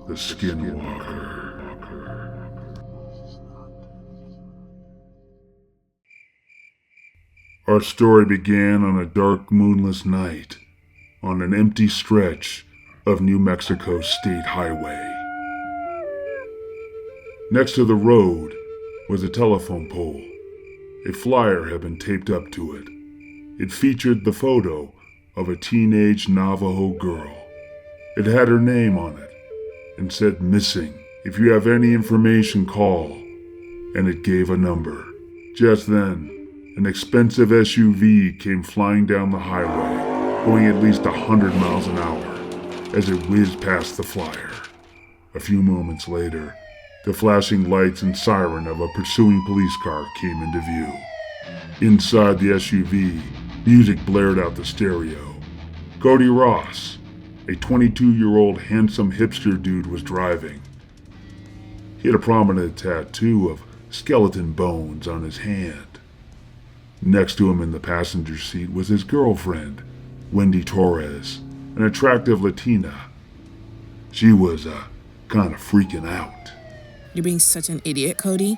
the Skinwalker. Our story began on a dark, moonless night on an empty stretch of New Mexico State Highway. Next to the road was a telephone pole. A flyer had been taped up to it. It featured the photo of a teenage Navajo girl. It had her name on it and said missing. If you have any information, call. And it gave a number. Just then, an expensive SUV came flying down the highway, going at least 100 miles an hour as it whizzed past the flyer. A few moments later, the flashing lights and siren of a pursuing police car came into view. Inside the SUV, music blared out the stereo. Cody Ross, a 22-year-old handsome hipster dude, was driving. He had a prominent tattoo of skeleton bones on his hand. Next to him in the passenger seat was his girlfriend, Wendy Torres, an attractive Latina. She was kind of freaking out. You're being such an idiot, Cody.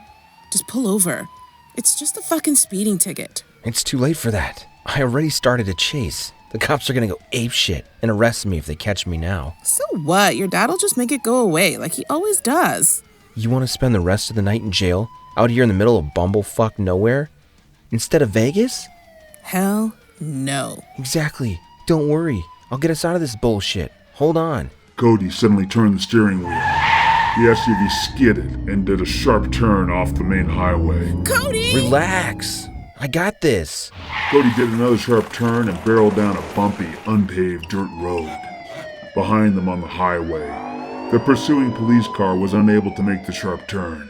Just pull over. It's just a fucking speeding ticket. It's too late for that. I already started a chase. The cops are gonna go apeshit and arrest me if they catch me now. So what? Your dad'll just make it go away like he always does. You want to spend the rest of the night in jail, out here in the middle of bumblefuck nowhere, instead of Vegas? Hell no. Exactly. Don't worry. I'll get us out of this bullshit. Hold on. Cody suddenly turned the steering wheel. The SUV skidded and did a sharp turn off the main highway. Cody! Relax. I got this. Cody did another sharp turn and barreled down a bumpy, unpaved dirt road. Behind them on the highway, the pursuing police car was unable to make the sharp turn.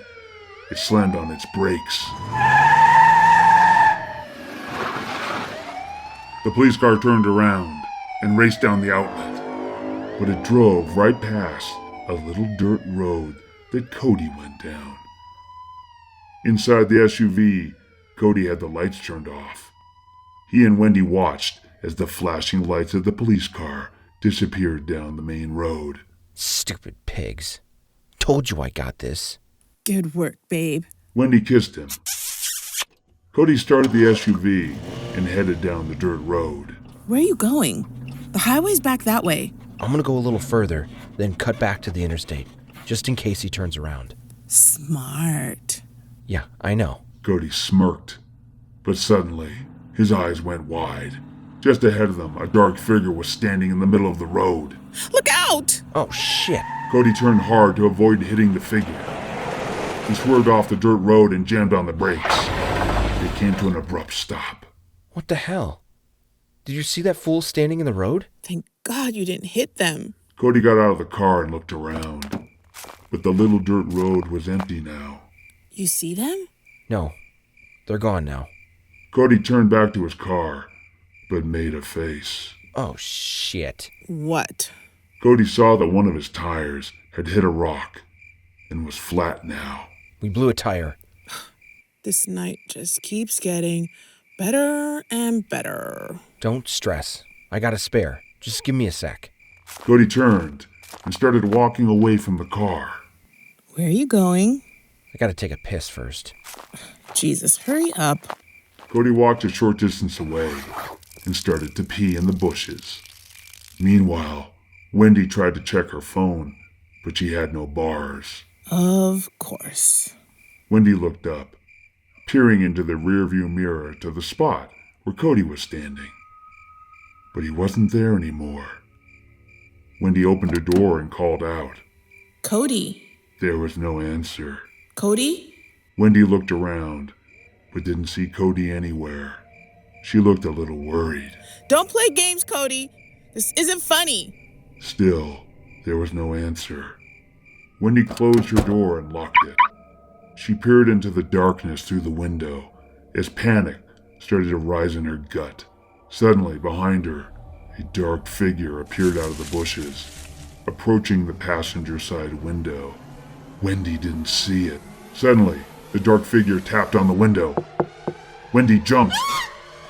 It slammed on its brakes. The police car turned around and raced down the outlet, but it drove right past a little dirt road that Cody went down. Inside the SUV, Cody had the lights turned off. He and Wendy watched as the flashing lights of the police car disappeared down the main road. Stupid pigs. Told you I got this. Good work, babe. Wendy kissed him. Cody started the SUV and headed down the dirt road. Where are you going? The highway's back that way. I'm gonna go a little further, then cut back to the interstate, just in case he turns around. Smart. Yeah, I know. Cody smirked, but suddenly his eyes went wide. Just ahead of them, a dark figure was standing in the middle of the road. Look out! Oh, shit. Cody turned hard to avoid hitting the figure. He swerved off the dirt road and jammed on the brakes. They came to an abrupt stop. What the hell? Did you see that fool standing in the road? Thank God you didn't hit them. Cody got out of the car and looked around, but the little dirt road was empty now. You see them? No, they're gone now. Cody turned back to his car, but made a face. Oh, shit. What? Cody saw that one of his tires had hit a rock and was flat now. We blew a tire. This night just keeps getting better and better. Don't stress. I got a spare. Just give me a sec. Cody turned and started walking away from the car. Where are you going? I gotta take a piss first. Jesus, hurry up. Cody walked a short distance away and started to pee in the bushes. Meanwhile, Wendy tried to check her phone, but she had no bars. Of course. Wendy looked up, peering into the rearview mirror to the spot where Cody was standing. But he wasn't there anymore. Wendy opened a door and called out. Cody. There was no answer. Cody? Wendy looked around, but didn't see Cody anywhere. She looked a little worried. Don't play games, Cody. This isn't funny. Still, there was no answer. Wendy closed her door and locked it. She peered into the darkness through the window as panic started to rise in her gut. Suddenly, behind her, a dark figure appeared out of the bushes, approaching the passenger side window. Wendy didn't see it. Suddenly, the dark figure tapped on the window. Wendy jumped,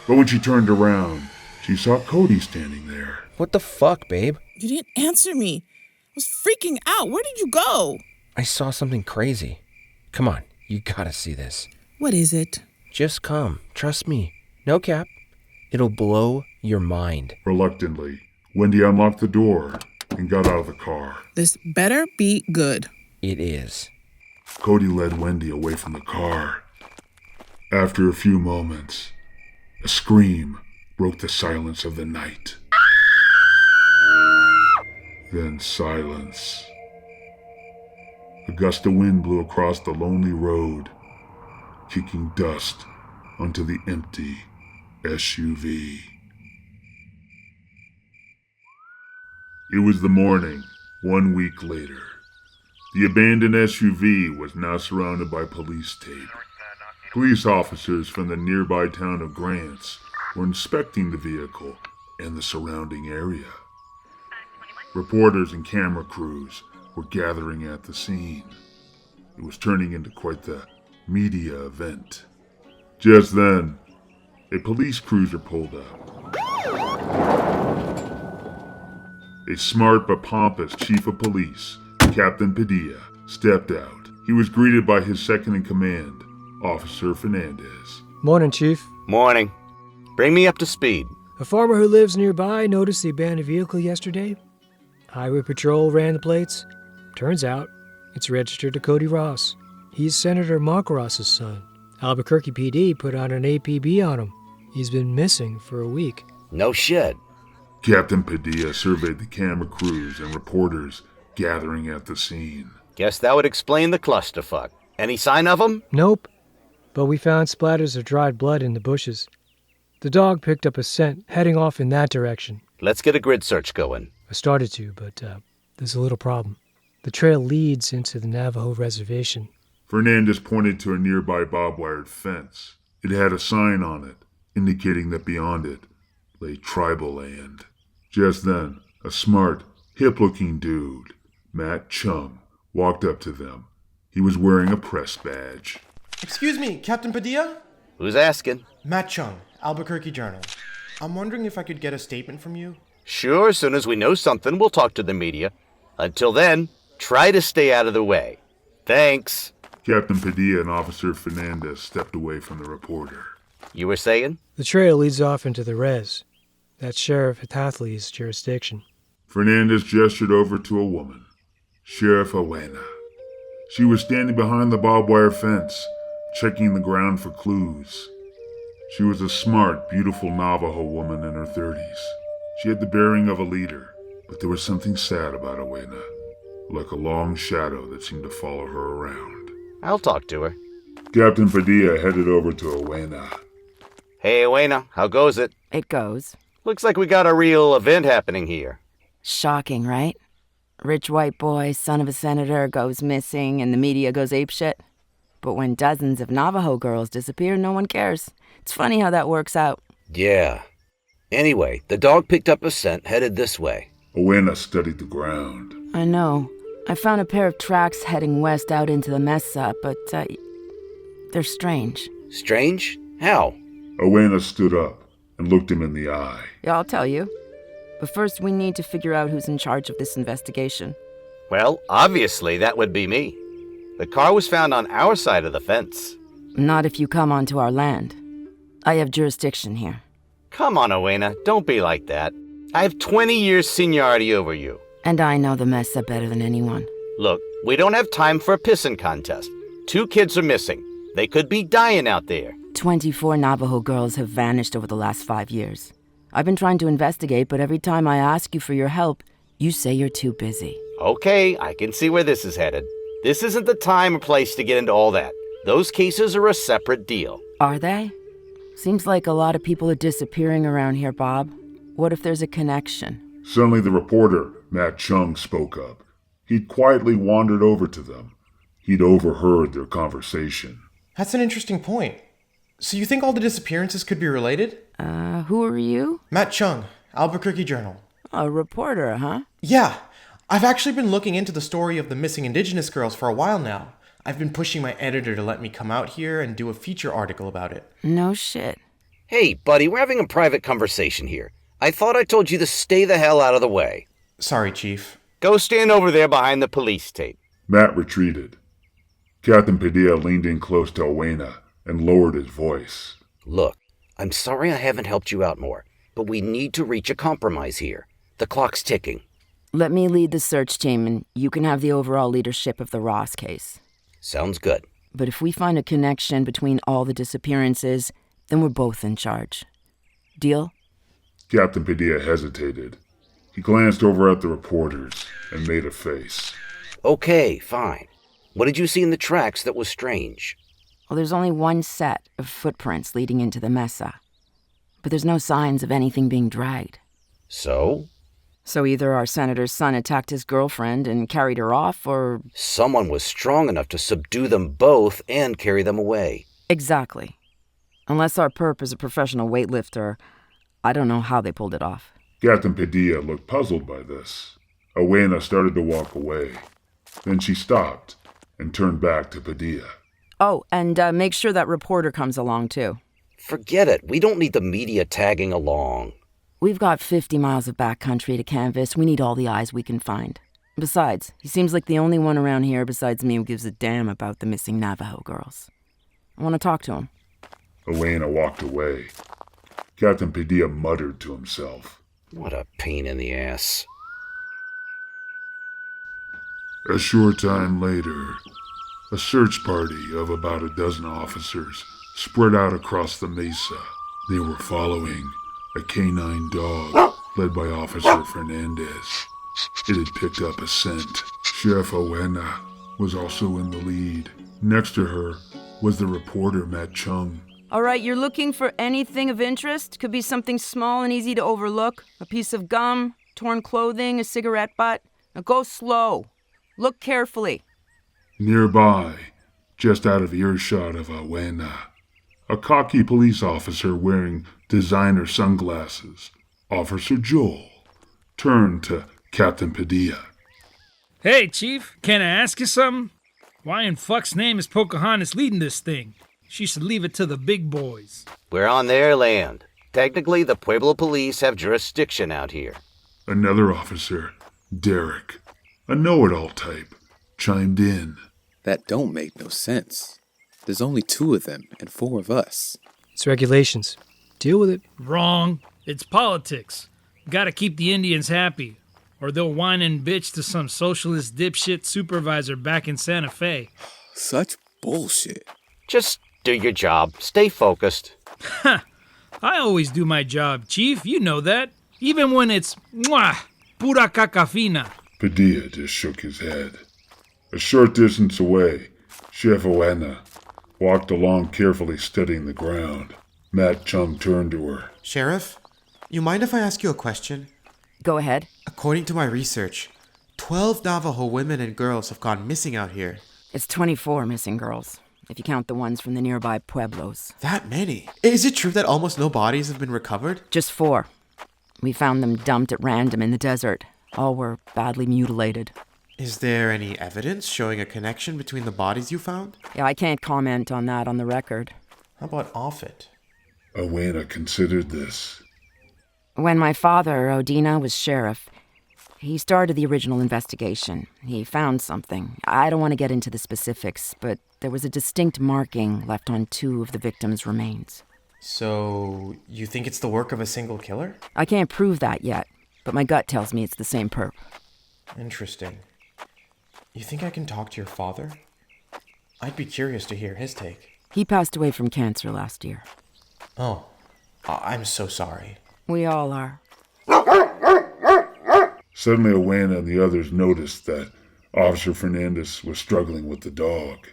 but when she turned around, she saw Cody standing there. What the fuck, babe? You didn't answer me. was freaking out. Where did you go? I saw something crazy. Come on, you gotta see this. What is it? Just come. Trust me. No cap. It'll blow your mind. Reluctantly, Wendy unlocked the door and got out of the car. This better be good. It is. Cody led Wendy away from the car. After a few moments, a scream broke the silence of the night. Then silence. A gust of wind blew across the lonely road, kicking dust onto the empty SUV. It was the morning, 1 week later. The abandoned SUV was now surrounded by police tape. Police officers from the nearby town of Grants were inspecting the vehicle and the surrounding area. Reporters and camera crews were gathering at the scene. It was turning into quite the media event. Just then, a police cruiser pulled up. A smart but pompous chief of police, Captain Padilla, stepped out. He was greeted by his second-in-command, Officer Fernandez. Morning, Chief. Morning. Bring me up to speed. A farmer who lives nearby noticed the abandoned vehicle yesterday. Highway Patrol ran the plates. Turns out, it's registered to Cody Ross. He's Senator Mark Ross's son. Albuquerque PD put out an APB on him. He's been missing for a week. No shit. Captain Padilla surveyed the camera crews and reporters gathering at the scene. Guess that would explain the clusterfuck. Any sign of him? Nope. But we found splatters of dried blood in the bushes. The dog picked up a scent heading off in that direction. Let's get a grid search going. I started to, but there's a little problem. The trail leads into the Navajo Reservation. Fernandez pointed to a nearby barbed-wired fence. It had a sign on it, indicating that beyond it lay tribal land. Just then, a smart, hip-looking dude, Matt Chung, walked up to them. He was wearing a press badge. Excuse me, Captain Padilla? Who's asking? Matt Chung, Albuquerque Journal. I'm wondering if I could get a statement from you? Sure, as soon as we know something, we'll talk to the media. Until then, try to stay out of the way. Thanks. Captain Padilla and Officer Fernandez stepped away from the reporter. You were saying? The trail leads off into the res. That's Sheriff Hatathli's jurisdiction. Fernandez gestured over to a woman, Sheriff Awena. She was standing behind the barbed wire fence, checking the ground for clues. She was a smart, beautiful Navajo woman in her 30s. She had the bearing of a leader, but there was something sad about Awena, like a long shadow that seemed to follow her around. I'll talk to her. Captain Padilla headed over to Awena. Hey, Awena, how goes it? It goes. Looks like we got a real event happening here. Shocking, right? Rich white boy, son of a senator, goes missing and the media goes apeshit. But when dozens of Navajo girls disappear, no one cares. It's funny how that works out. Yeah. Anyway, the dog picked up a scent headed this way. Awena studied the ground. I know. I found a pair of tracks heading west out into the mesa, but they're strange. Strange? How? Awena stood up and looked him in the eye. Yeah, I'll tell you. But first we need to figure out who's in charge of this investigation. Well, obviously that would be me. The car was found on our side of the fence. Not if you come onto our land. I have jurisdiction here. Come on, Awena, don't be like that. I have 20 years seniority over you. And I know the mesa better than anyone. Look, we don't have time for a pissing contest. 2 kids are missing. They could be dying out there. 24 Navajo girls have vanished over the last 5 years. I've been trying to investigate, but every time I ask you for your help, you say you're too busy. Okay, I can see where this is headed. This isn't the time or place to get into all that. Those cases are a separate deal. Are they? Seems like a lot of people are disappearing around here, Bob. What if there's a connection? Suddenly the reporter, Matt Chung, spoke up. He'd quietly wandered over to them. He'd overheard their conversation. That's an interesting point. So you think all the disappearances could be related? Who are you? Matt Chung, Albuquerque Journal. A reporter, huh? Yeah, I've actually been looking into the story of the missing indigenous girls for a while now. I've been pushing my editor to let me come out here and do a feature article about it. No shit. Hey, buddy, we're having a private conversation here. I thought I told you to stay the hell out of the way. Sorry, Chief. Go stand over there behind the police tape. Matt retreated. Captain Padilla leaned in close to Awena and lowered his voice. Look, I'm sorry I haven't helped you out more, but we need to reach a compromise here. The clock's ticking. Let me lead the search team, and you can have the overall leadership of the Ross case. Sounds good. But if we find a connection between all the disappearances, then we're both in charge. Deal? Captain Padilla hesitated. He glanced over at the reporters and made a face. Okay, fine. What did you see in the tracks that was strange? Well, there's only one set of footprints leading into the mesa. But there's no signs of anything being dragged. So? So either our senator's son attacked his girlfriend and carried her off, or... Someone was strong enough to subdue them both and carry them away. Exactly. Unless our perp is a professional weightlifter, I don't know how they pulled it off. Captain Padilla looked puzzled by this. Awena started to walk away. Then she stopped and turned back to Padilla. Oh, and make sure that reporter comes along, too. Forget it. We don't need the media tagging along. We've got 50 miles of backcountry to canvass. We need all the eyes we can find. Besides, he seems like the only one around here besides me who gives a damn about the missing Navajo girls. I want to talk to him. Awena walked away. Captain Padilla muttered to himself. What a pain in the ass. A short time later, a search party of about a dozen officers spread out across the mesa. They were following a canine dog led by Officer Fernandez. It had picked up a scent. Sheriff Awena was also in the lead. Next to her was the reporter Matt Chung. All right, you're looking for anything of interest? Could be something small and easy to overlook. A piece of gum, torn clothing, a cigarette butt. Now go slow. Look carefully. Nearby, just out of earshot of Awena, a cocky police officer wearing designer sunglasses, Officer Joel, turned to Captain Padilla. Hey, Chief, can I ask you something? Why in fuck's name is Pocahontas leading this thing? She should leave it to the big boys. We're on their land. Technically, the Pueblo police have jurisdiction out here. Another officer, Derek, a know-it-all type, chimed in. That don't make no sense. There's only 2 of them and 4 of us. It's regulations. Deal with it. Wrong. It's politics. Gotta keep the Indians happy, or they'll whine and bitch to some socialist dipshit supervisor back in Santa Fe. Such bullshit. Just do your job. Stay focused. Ha! I always do my job, Chief. You know that. Even when it's pura caca fina. Padilla just shook his head. A short distance away, Chef Awena walked along carefully studying the ground. Matt Chung turned to her. Sheriff, you mind if I ask you a question? Go ahead. According to my research, 12 Navajo women and girls have gone missing out here. It's 24 missing girls, if you count the ones from the nearby pueblos. That many? Is it true that almost no bodies have been recovered? Just 4. We found them dumped at random in the desert. All were badly mutilated. Is there any evidence showing a connection between the bodies you found? Yeah, I can't comment on that on the record. How about off it? Awena considered this. When my father, Odina, was sheriff, he started the original investigation. He found something. I don't want to get into the specifics, but there was a distinct marking left on 2 of the victims' remains. So, you think it's the work of a single killer? I can't prove that yet, but my gut tells me it's the same perp. Interesting. You think I can talk to your father? I'd be curious to hear his take. He passed away from cancer last year. Oh, I'm so sorry. We all are. Suddenly, Awena and the others noticed that Officer Fernandez was struggling with the dog.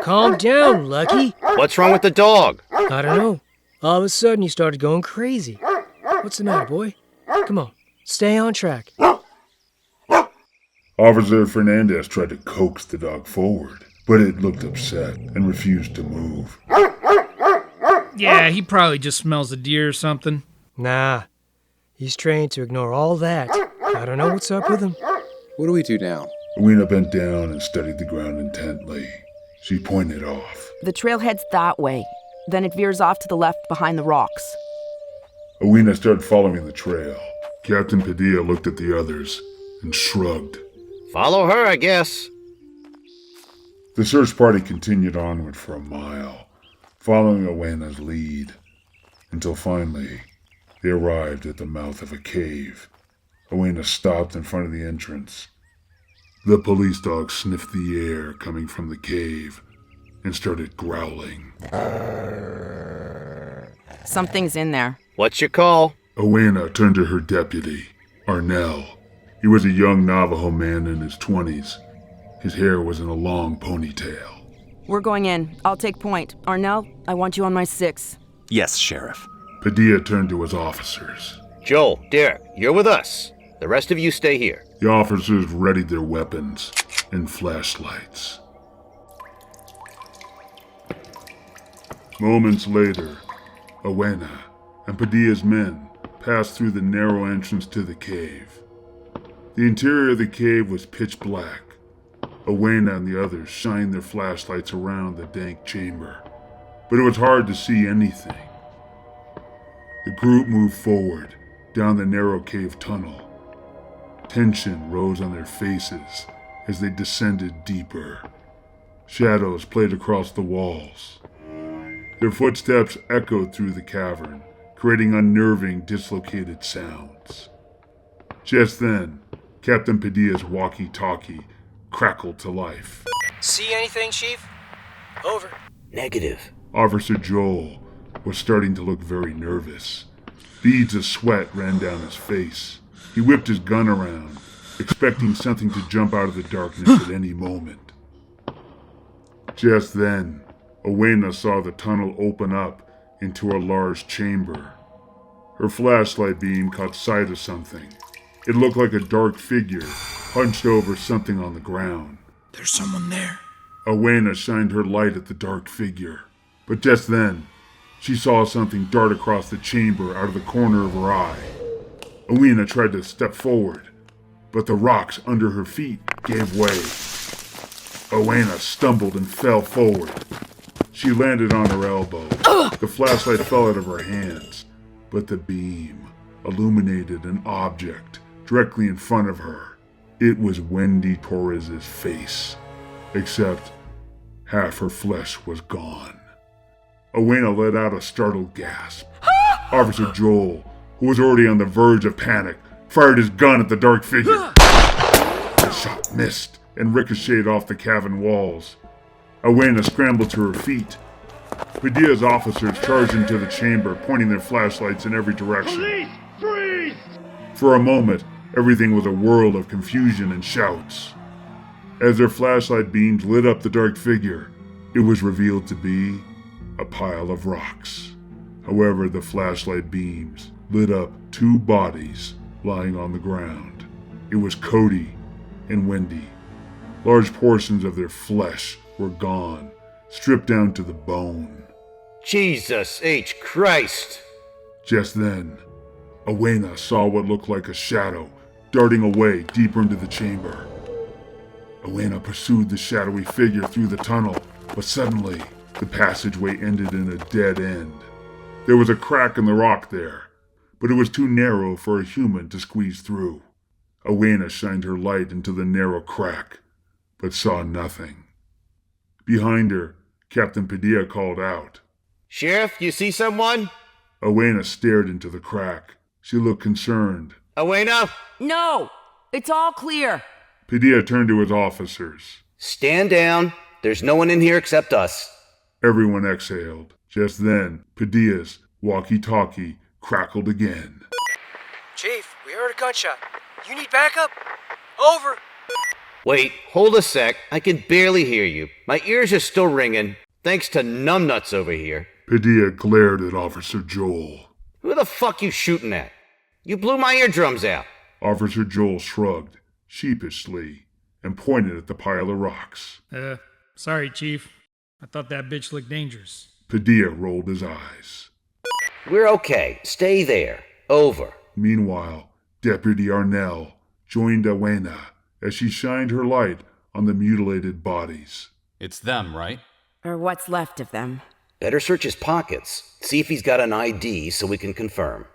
Calm down, Lucky. What's wrong with the dog? I don't know. All of a sudden, you started going crazy. What's the matter, boy? Come on, stay on track. Officer Fernandez tried to coax the dog forward, but it looked upset and refused to move. Yeah, he probably just smells a deer or something. Nah, he's trained to ignore all that. I don't know what's up with him. What do we do now? Awena bent down and studied the ground intently. She pointed off. The trail heads that way. Then it veers off to the left behind the rocks. Awena started following the trail. Captain Padilla looked at the others, and shrugged. Follow her, I guess. The search party continued onward for a mile, following Awena's lead, until finally they arrived at the mouth of a cave. Awena stopped in front of the entrance. The police dog sniffed the air coming from the cave and started growling. Something's in there. What's your call? Awena turned to her deputy, Arnell. He was a young Navajo man in his 20s. His hair was in a long ponytail. We're going in. I'll take point. Arnell, I want you on my 6. Yes, Sheriff. Padilla turned to his officers. Joel, Derek, you're with us. The rest of you stay here. The officers readied their weapons and flashlights. Moments later, Awena and Padilla's men passed through the narrow entrance to the cave. The interior of the cave was pitch black. Awena and the others shined their flashlights around the dank chamber, but it was hard to see anything. The group moved forward down the narrow cave tunnel. Tension rose on their faces as they descended deeper. Shadows played across the walls. Their footsteps echoed through the cavern, creating unnerving, dislocated sounds. Just then, Captain Padilla's walkie-talkie crackled to life. See anything, Chief? Over. Negative. Officer Joel was starting to look very nervous. Beads of sweat ran down his face. He whipped his gun around, expecting something to jump out of the darkness at any moment. Just then, Awena saw the tunnel open up into a large chamber. Her flashlight beam caught sight of something. It looked like a dark figure hunched over something on the ground. There's someone there. Awena shined her light at the dark figure, but just then, she saw something dart across the chamber out of the corner of her eye. Awena tried to step forward, but the rocks under her feet gave way. Awena stumbled and fell forward. She landed on her elbow. The flashlight fell out of her hands, but the beam illuminated an object directly in front of her. It was Wendy Torres's face, except half her flesh was gone. Awena let out a startled gasp. Officer Joel, who was already on the verge of panic, fired his gun at the dark figure. The shot missed and ricocheted off the cavern walls. Awena scrambled to her feet. Padilla's officers charged into the chamber, pointing their flashlights in every direction. Police, freeze! For a moment, everything was a whirl of confusion and shouts. As their flashlight beams lit up the dark figure, it was revealed to be a pile of rocks. However, the flashlight beams lit up 2 bodies lying on the ground. It was Cody and Wendy. Large portions of their flesh were gone, stripped down to the bone. Jesus H. Christ! Just then, Awena saw what looked like a shadow darting away deeper into the chamber. Awena pursued the shadowy figure through the tunnel, but suddenly, the passageway ended in a dead end. There was a crack in the rock there, but it was too narrow for a human to squeeze through. Awena shined her light into the narrow crack, but saw nothing. Behind her, Captain Padilla called out. Sheriff, you see someone? Awena stared into the crack. She looked concerned. Awena? No! It's all clear. Padilla turned to his officers. Stand down. There's no one in here except us. Everyone exhaled. Just then, Padilla's walkie-talkie crackled again. Chief, we heard a gunshot. You need backup? Over. Wait, hold a sec. I can barely hear you. My ears are still ringing, thanks to numbnuts over here. Padilla glared at Officer Joel. Who the fuck you shooting at? You blew my eardrums out. Officer Joel shrugged, sheepishly, and pointed at the pile of rocks. Sorry, Chief. I thought that bitch looked dangerous. Padilla rolled his eyes. We're okay. Stay there. Over. Meanwhile, Deputy Arnell joined Awena as she shined her light on the mutilated bodies. It's them, right? Or what's left of them. Better search his pockets. See if he's got an ID so we can confirm.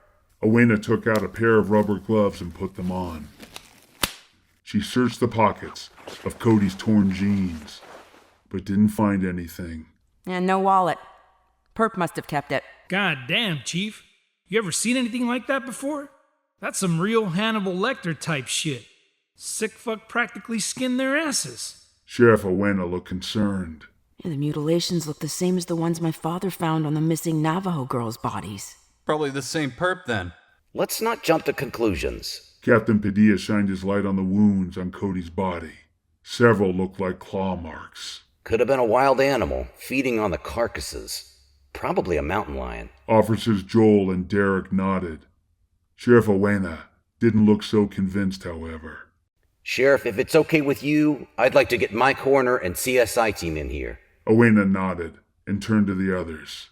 Awena took out a pair of rubber gloves and put them on. She searched the pockets of Cody's torn jeans, but didn't find anything. And no wallet. Perp must have kept it. God damn, Chief. You ever seen anything like that before? That's some real Hannibal Lecter type shit. Sick fuck practically skinned their asses. Sheriff Awena looked concerned. Yeah, the mutilations look the same as the ones my father found on the missing Navajo girls' bodies. Probably the same perp then. Let's not jump to conclusions. Captain Padilla shined his light on the wounds on Cody's body. Several looked like claw marks. Could have been a wild animal feeding on the carcasses. Probably a mountain lion. Officers Joel and Derek nodded. Sheriff Awena didn't look so convinced, however. Sheriff, if it's okay with you, I'd like to get my coroner and CSI team in here. Awena nodded and turned to the others.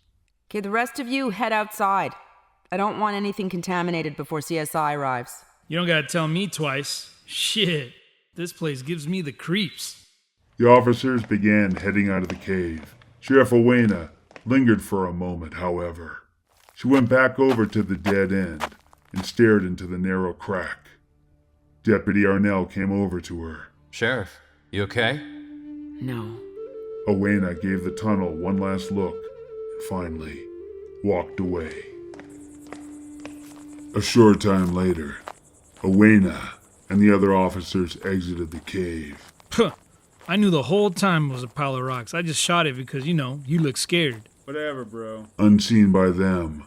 Okay, the rest of you head outside. I don't want anything contaminated before CSI arrives. You don't gotta tell me twice. Shit, this place gives me the creeps. The officers began heading out of the cave. Sheriff Awena lingered for a moment, however. She went back over to the dead end and stared into the narrow crack. Deputy Arnell came over to her. Sheriff, you okay? No. Awena gave the tunnel one last look and finally walked away. A short time later, Awena and the other officers exited the cave. Puh. I knew the whole time it was a pile of rocks. I just shot it because, you look scared. Whatever, bro. Unseen by them,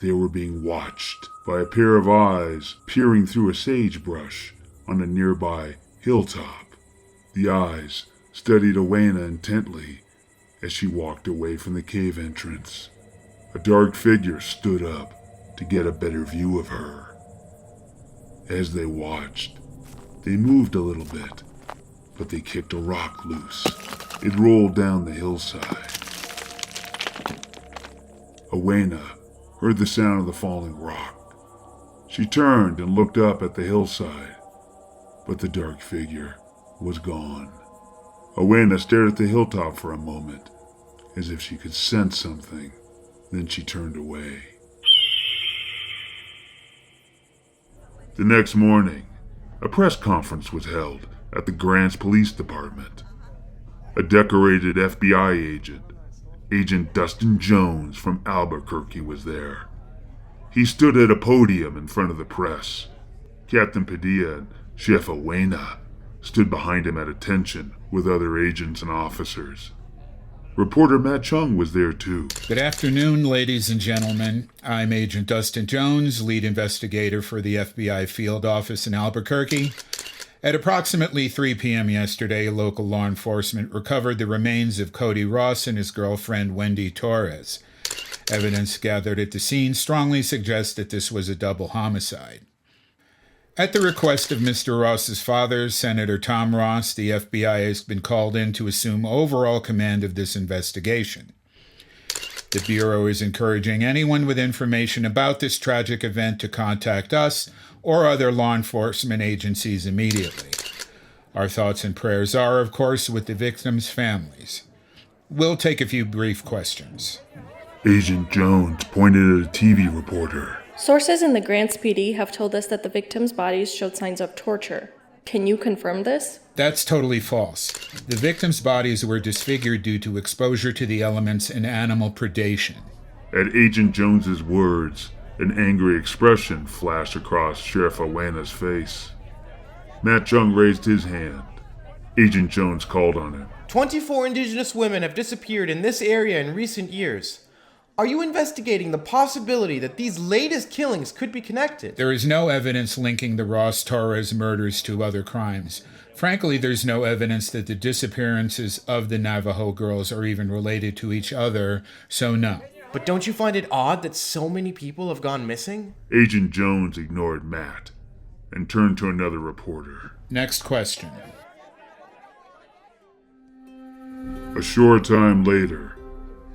they were being watched by a pair of eyes peering through a sagebrush on a nearby hilltop. The eyes studied Awena intently as she walked away from the cave entrance. A dark figure stood up to get a better view of her. As they watched, they moved a little bit, but they kicked a rock loose. It rolled down the hillside. Awena heard the sound of the falling rock. She turned and looked up at the hillside, but the dark figure was gone. Awena stared at the hilltop for a moment, as if she could sense something. Then she turned away. The next morning, a press conference was held at the Grants Police Department. A decorated FBI agent, Agent Dustin Jones from Albuquerque, was there. He stood at a podium in front of the press. Captain Padilla and Chef Awena stood behind him at attention with other agents and officers. Reporter Matt Chung was there too. Good afternoon, ladies and gentlemen. I'm Agent Dustin Jones, lead investigator for the FBI field office in Albuquerque. At approximately 3 p.m. yesterday, local law enforcement recovered the remains of Cody Ross and his girlfriend Wendy Torres. Evidence gathered at the scene strongly suggests that this was a double homicide. At the request of Mr. Ross's father, Senator Tom Ross, the FBI has been called in to assume overall command of this investigation. The Bureau is encouraging anyone with information about this tragic event to contact us or other law enforcement agencies immediately. Our thoughts and prayers are, of course, with the victims' families. We'll take a few brief questions. Agent Jones pointed at a TV reporter. Sources in the Grants PD have told us that the victims' bodies showed signs of torture. Can you confirm this? That's totally false. The victims' bodies were disfigured due to exposure to the elements and animal predation. At Agent Jones's words, an angry expression flashed across Sheriff Awena's face. Matt Chung raised his hand. Agent Jones called on him. 24 indigenous women have disappeared in this area in recent years. Are you investigating the possibility that these latest killings could be connected? There is no evidence linking the Ross-Torres murders to other crimes. Frankly, there's no evidence that the disappearances of the Navajo girls are even related to each other, so no. But don't you find it odd that so many people have gone missing? Agent Jones ignored Matt and turned to another reporter. Next question. A short time later,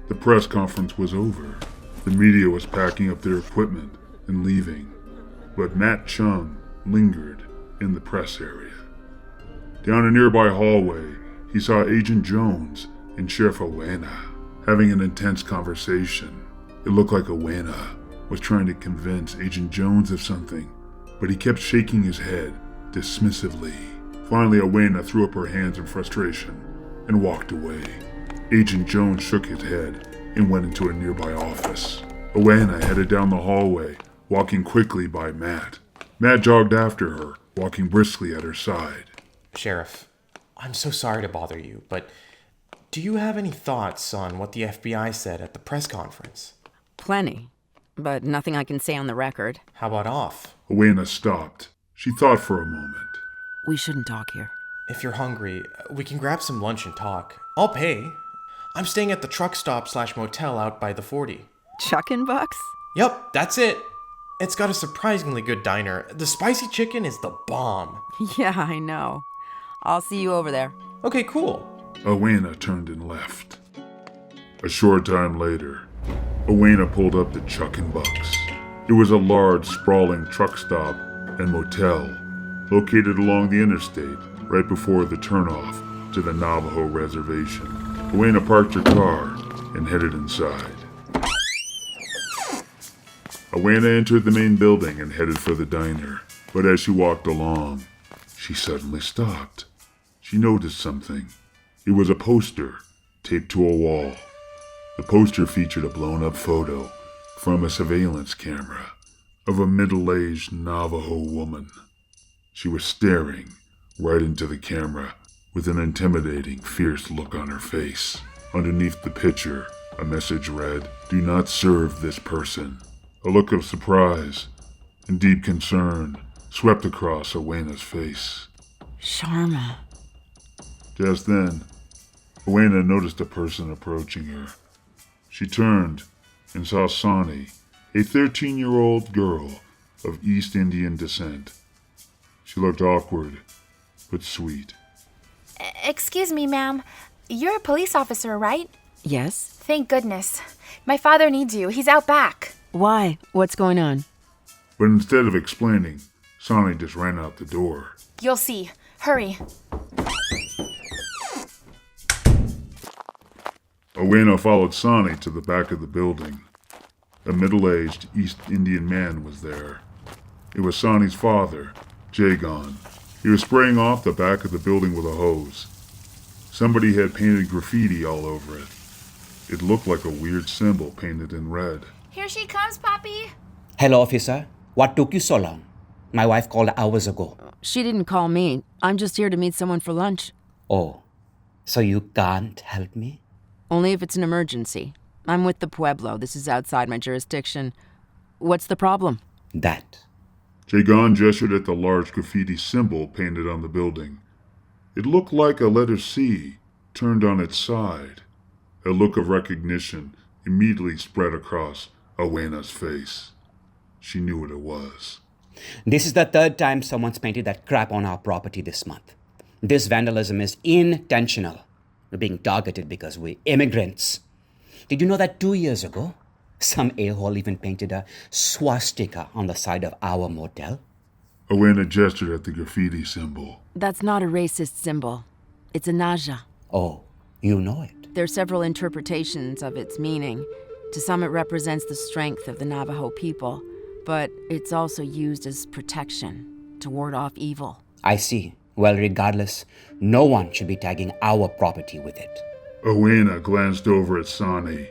the press conference was over. The media was packing up their equipment and leaving, but Matt Chung lingered in the press area. Down a nearby hallway, he saw Agent Jones and Sheriff Awena having an intense conversation. It looked like Awena was trying to convince Agent Jones of something, but he kept shaking his head dismissively. Finally, Awena threw up her hands in frustration and walked away. Agent Jones shook his head and went into a nearby office. Awena headed down the hallway, walking quickly by Matt. Matt jogged after her, walking briskly at her side. Sheriff, I'm so sorry to bother you, but do you have any thoughts on what the FBI said at the press conference? Plenty, but nothing I can say on the record. How about off? Awena stopped. She thought for a moment. We shouldn't talk here. If you're hungry, we can grab some lunch and talk. I'll pay. I'm staying at the truck stop / motel out by the 40. Chuckin' bucks? Yup, that's it. It's got a surprisingly good diner. The spicy chicken is the bomb. Yeah, I know. I'll see you over there. Okay, cool. Awena turned and left. A short time later, Awena pulled up to Chuckin' Bucks. It was a large, sprawling truck stop and motel located along the interstate right before the turnoff to the Navajo Reservation. Awena parked her car and headed inside. Awena entered the main building and headed for the diner, but as she walked along, she suddenly stopped. She noticed something. It was a poster taped to a wall. The poster featured a blown-up photo from a surveillance camera of a middle-aged Navajo woman. She was staring right into the camera with an intimidating, fierce look on her face. Underneath the picture, a message read, "Do not serve this person." A look of surprise and deep concern swept across Awena's face. Charma. Just then, Awena noticed a person approaching her. She turned and saw Saani, a 13-year-old girl of East Indian descent. She looked awkward, but sweet. Excuse me, ma'am. You're a police officer, right? Yes? Thank goodness. My father needs you. He's out back. Why? What's going on? But instead of explaining, Saani just ran out the door. You'll see. Hurry. Awena followed Saani to the back of the building. A middle-aged East Indian man was there. It was Saani's father, Jagon. He was spraying off the back of the building with a hose. Somebody had painted graffiti all over it. It looked like a weird symbol painted in red. Here she comes, Poppy. Hello, officer. What took you so long? My wife called hours ago. She didn't call me. I'm just here to meet someone for lunch. Oh, so you can't help me? Only if it's an emergency. I'm with the Pueblo. This is outside my jurisdiction. What's the problem? That. Jagon gestured at the large graffiti symbol painted on the building. It looked like a letter C turned on its side. A look of recognition immediately spread across Awena's face. She knew what it was. This is the third time someone's painted that crap on our property this month. This vandalism is intentional. We're being targeted because we're immigrants. Did you know that 2 years ago, some a-hole even painted a swastika on the side of our motel? Awena gestured at the graffiti symbol. That's not a racist symbol. It's a naja. Oh, you know it. There are several interpretations of its meaning. To some, it represents the strength of the Navajo people, but it's also used as protection to ward off evil. I see. Well, regardless, no one should be tagging our property with it. Awena glanced over at Saani.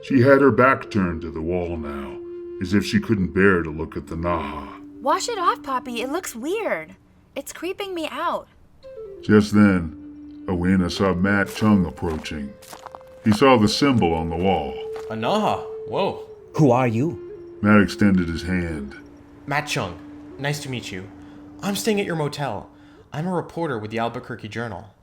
She had her back turned to the wall now, as if she couldn't bear to look at the Naha. Wash it off, Poppy. It looks weird. It's creeping me out. Just then, Awena saw Matt Chung approaching. He saw the symbol on the wall. A Naha. Whoa. Who are you? Matt extended his hand. Matt Chung. Nice to meet you. I'm staying at your motel. I'm a reporter with the Albuquerque Journal.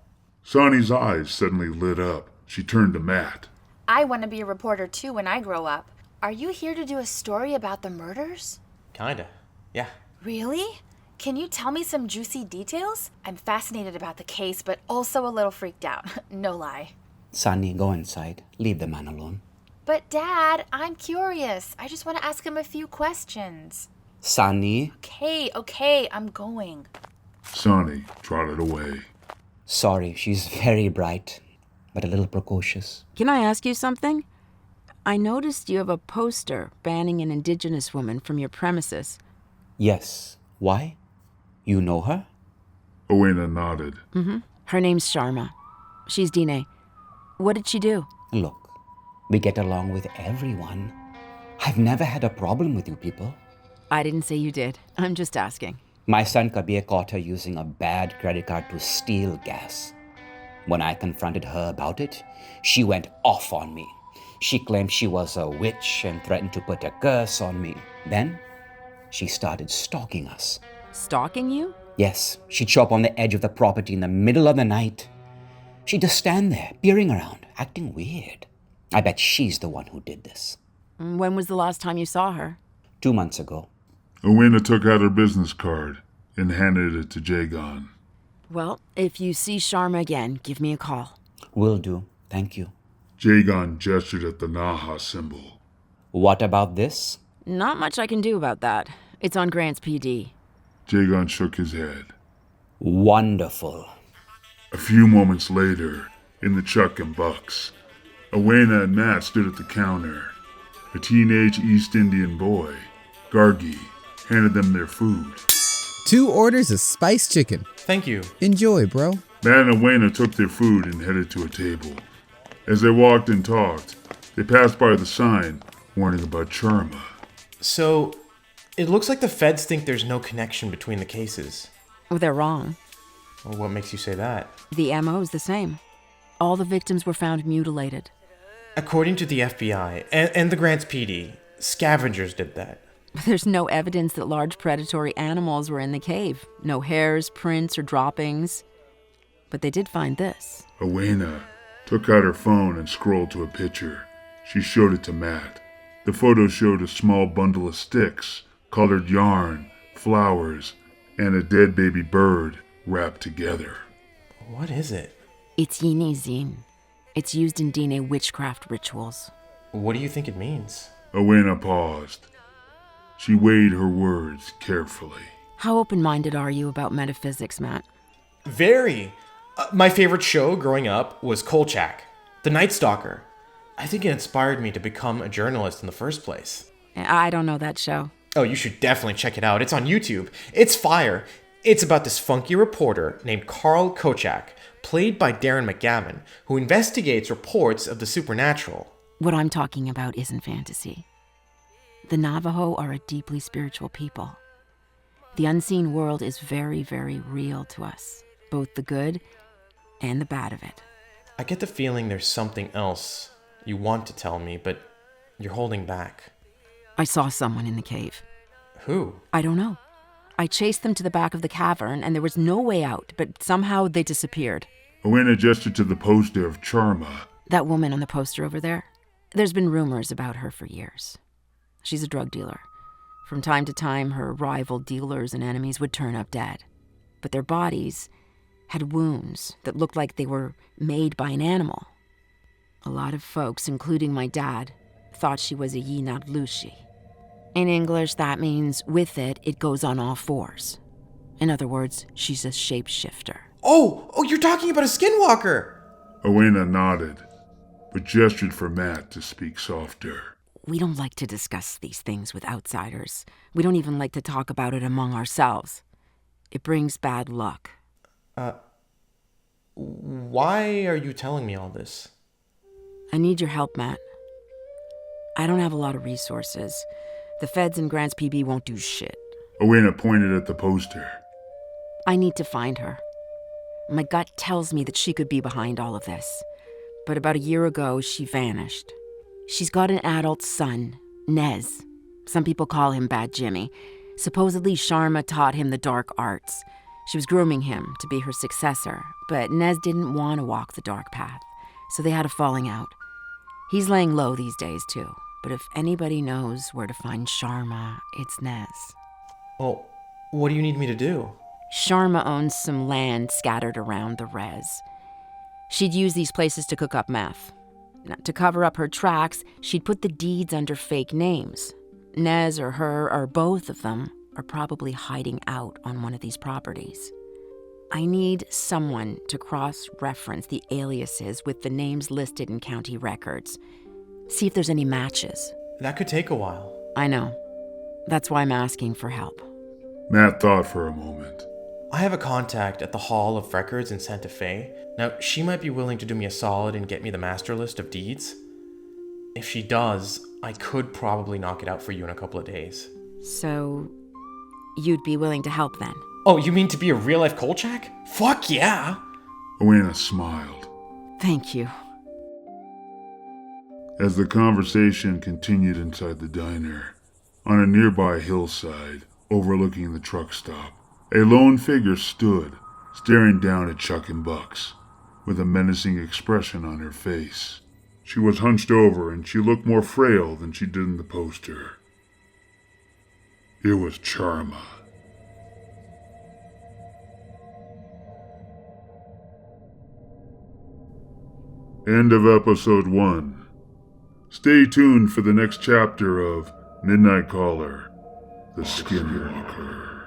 Saani's eyes suddenly lit up. She turned to Matt. I want to be a reporter too when I grow up. Are you here to do a story about the murders? Kinda. Yeah. Really? Can you tell me some juicy details? I'm fascinated about the case, but also a little freaked out. No lie. Saani, go inside. Leave the man alone. But Dad, I'm curious. I just want to ask him a few questions. Saani. Okay, I'm going. Saani trotted away. Sorry, she's very bright, but a little precocious. Can I ask you something? I noticed you have a poster banning an indigenous woman from your premises. Yes. Why? You know her? Awena nodded. Her name's Charma. She's Dine. What did she do? Look, we get along with everyone. I've never had a problem with you people. I didn't say you did. I'm just asking. My son Kabir caught her using a bad credit card to steal gas. When I confronted her about it, she went off on me. She claimed she was a witch and threatened to put a curse on me. Then, she started stalking us. Stalking you? Yes, she'd show up on the edge of the property in the middle of the night. She'd just stand there, peering around, acting weird. I bet she's the one who did this. When was the last time you saw her? 2 months ago. Awena took out her business card and handed it to Jagon. Well, if you see Charma again, give me a call. Will do. Thank you. Jagon gestured at the Naha symbol. What about this? Not much I can do about that. It's on Grant's PD. Jagon shook his head. Wonderful. A few moments later, in the Chuck and Bucks, Awena and Matt stood at the counter. A teenage East Indian boy, Gargi, handed them their food. 2 orders of spiced chicken. Thank you. Enjoy, bro. Matt and Awena took their food and headed to a table. As they walked and talked, they passed by the sign warning about Charma. So, it looks like the feds think there's no connection between the cases. Well, they're wrong. Well, what makes you say that? The MO is the same. All the victims were found mutilated. According to the FBI and the Grants PD, scavengers did that. There's no evidence that large predatory animals were in the cave. No hairs, prints, or droppings. But they did find this. Awena took out her phone and scrolled to a picture. She showed it to Matt. The photo showed a small bundle of sticks, colored yarn, flowers, and a dead baby bird wrapped together. What is it? It's Yine Zin. It's used in Dine witchcraft rituals. What do you think it means? Awena paused. She weighed her words carefully. How open-minded are you about metaphysics, Matt? Very. My favorite show growing up was Kolchak, The Night Stalker. I think it inspired me to become a journalist in the first place. I don't know that show. Oh, you should definitely check it out. It's on YouTube. It's fire. It's about this funky reporter named Carl Kolchak, played by Darren McGavin, who investigates reports of the supernatural. What I'm talking about isn't fantasy. The Navajo are a deeply spiritual people. The unseen world is very, very real to us, both the good and the bad of it. I get the feeling there's something else you want to tell me, but you're holding back. I saw someone in the cave. Who? I don't know. I chased them to the back of the cavern, and there was no way out, but somehow they disappeared. Awena gestured to the poster of Charma. That woman on the poster over there? There's been rumors about her for years. She's a drug dealer. From time to time, her rival dealers and enemies would turn up dead. But their bodies had wounds that looked like they were made by an animal. A lot of folks, including my dad, thought she was a Yinadlushi. In English, that means with it, it goes on all fours. In other words, she's a shapeshifter. Oh, you're talking about a skinwalker! Awena nodded, but gestured for Matt to speak softer. We don't like to discuss these things with outsiders. We don't even like to talk about it among ourselves. It brings bad luck. Why are you telling me all this? I need your help, Matt. I don't have a lot of resources. The feds and Grants PB won't do shit. Awena pointed at the poster. I need to find her. My gut tells me that she could be behind all of this. But about a year ago, she vanished. She's got an adult son, Nez. Some people call him Bad Jimmy. Supposedly, Charma taught him the dark arts. She was grooming him to be her successor, but Nez didn't want to walk the dark path, so they had a falling out. He's laying low these days, too. But if anybody knows where to find Charma, it's Nez. Well, what do you need me to do? Charma owns some land scattered around the res. She'd use these places to cook up meth. Now, to cover up her tracks, she'd put the deeds under fake names. Nez or her, or both of them, are probably hiding out on one of these properties. I need someone to cross-reference the aliases with the names listed in county records. See if there's any matches. That could take a while. I know. That's why I'm asking for help. Matt thought for a moment. I have a contact at the Hall of Records in Santa Fe. Now, she might be willing to do me a solid and get me the master list of deeds. If she does, I could probably knock it out for you in a couple of days. So, you'd be willing to help then? Oh, you mean to be a real-life Kolchak? Fuck yeah! Awena smiled. Thank you. As the conversation continued inside the diner, on a nearby hillside overlooking the truck stop, a lone figure stood, staring down at Chuck and Bucks, with a menacing expression on her face. She was hunched over and she looked more frail than she did in the poster. It was Charma. End of episode 1. Stay tuned for the next chapter of Midnight Caller, the Skinwalker.